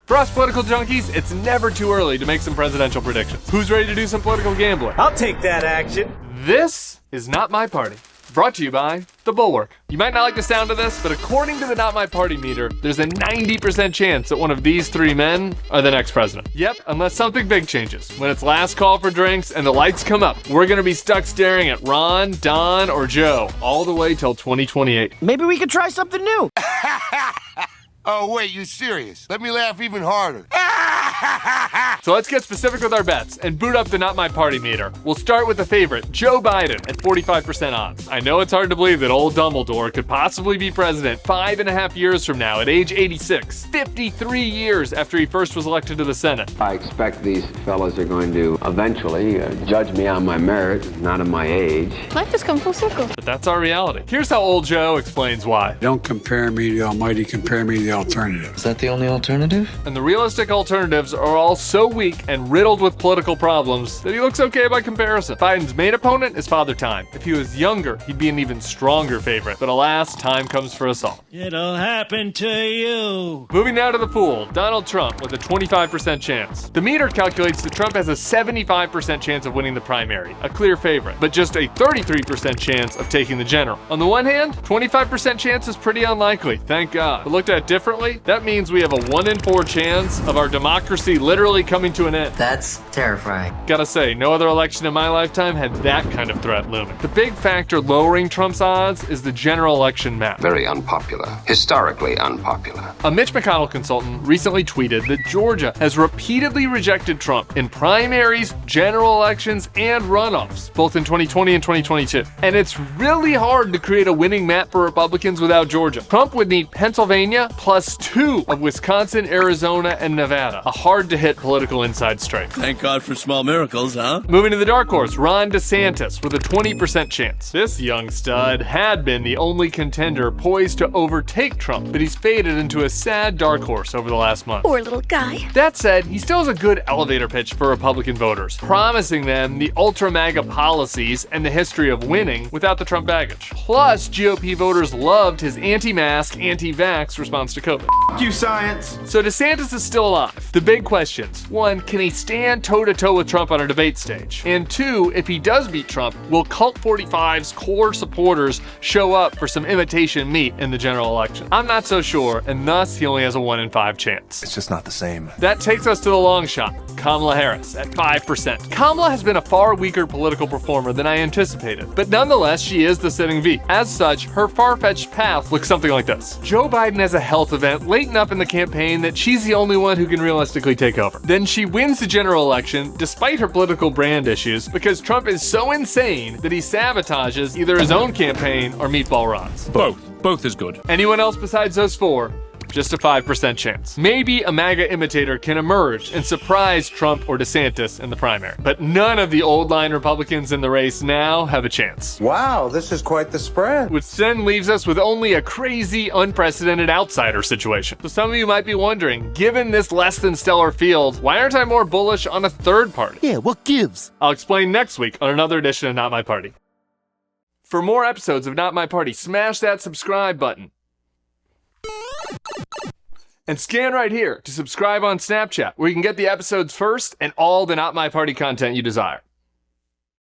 For us political junkies, it's never too early to make some presidential predictions. Who's ready to do some political gambling? I'll take that action. This is Not My Party. Brought to you by the Bulwark. You might not like the sound of this, but according to the Not My Party meter, there's a 90% chance that one of these three men are the next president. Yep, unless something big changes. When it's last call for drinks and the lights come up, we're gonna be stuck staring at Ron, Don, or Joe all the way till 2028. Maybe we could try something new. Oh, wait, you serious? Let me laugh even harder. So let's get specific with our bets and boot up the Not My Party meter. We'll start with the favorite, Joe Biden, at 45% odds. I know it's hard to believe that old Dumbledore could possibly be president 5.5 years from now at age 86, 53 years after he first was elected to the Senate. I expect these fellas are going to eventually judge me on my merit, not on my age. Life has come full circle. But that's our reality. Here's how old Joe explains why. Don't compare me to the almighty, compare me to the alternative. Is that the only alternative? And the realistic alternatives are all so weak and riddled with political problems that he looks okay by comparison. Biden's main opponent is Father Time. If he was younger, he'd be an even stronger favorite. But alas, time comes for us all. It'll happen to you. Moving now to the pool, Donald Trump with a 25% chance. The meter calculates that Trump has a 75% chance of winning the primary, a clear favorite, but just a 33% chance of taking the general. On the one hand, 25% chance is pretty unlikely, thank God. But looked at differently, that means we have a 1 in 4 chance of our democracy literally coming to an end. That's terrifying. Gotta say, no other election in my lifetime had that kind of threat looming. The big factor lowering Trump's odds is the general election map. Very unpopular. Historically unpopular. A Mitch McConnell consultant recently tweeted that Georgia has repeatedly rejected Trump in primaries, general elections, and runoffs, both in 2020 and 2022. And it's really hard to create a winning map for Republicans without Georgia. Trump would need Pennsylvania plus 2 of Wisconsin, Arizona, and Nevada. A hard-to-hit political inside straight. Thank God for small miracles, huh? Moving to the dark horse, Ron DeSantis with a 20% chance. This young stud had been the only contender poised to overtake Trump, but he's faded into a sad dark horse over the last month. Poor little guy. That said, he still has a good elevator pitch for Republican voters, promising them the ultra-MAGA policies and the history of winning without the Trump baggage. Plus, GOP voters loved his anti-mask, anti-vax response to COVID. You science. So DeSantis is still alive. The big questions. 1, can he stand toe-to-toe with Trump on a debate stage? And 2, if he does beat Trump, will Cult 45's core supporters show up for some imitation meat in the general election? I'm not so sure, and thus he only has a 1 in 5 chance. It's just not the same. That takes us to the long shot, Kamala Harris at 5%. Kamala has been a far weaker political performer than I anticipated, but nonetheless, she is the sitting V. As such, her far-fetched path looks something like this. Joe Biden has a health event late enough in the campaign that she's the only one who can realistically take over. Then she wins the general election despite her political brand issues because Trump is so insane that he sabotages either his own campaign or Meatball Ron's. Both is good. Anyone else besides those 4? Just a 5% chance. Maybe a MAGA imitator can emerge and surprise Trump or DeSantis in the primary. But none of the old-line Republicans in the race now have a chance. Wow, this is quite the spread. Which then leaves us with only a crazy, unprecedented outsider situation. So some of you might be wondering, given this less than stellar field, why aren't I more bullish on a third party? Yeah, what gives? I'll explain next week on another edition of Not My Party. For more episodes of Not My Party, smash that subscribe button. And scan right here to subscribe on Snapchat, where you can get the episodes first and all the Not My Party content you desire.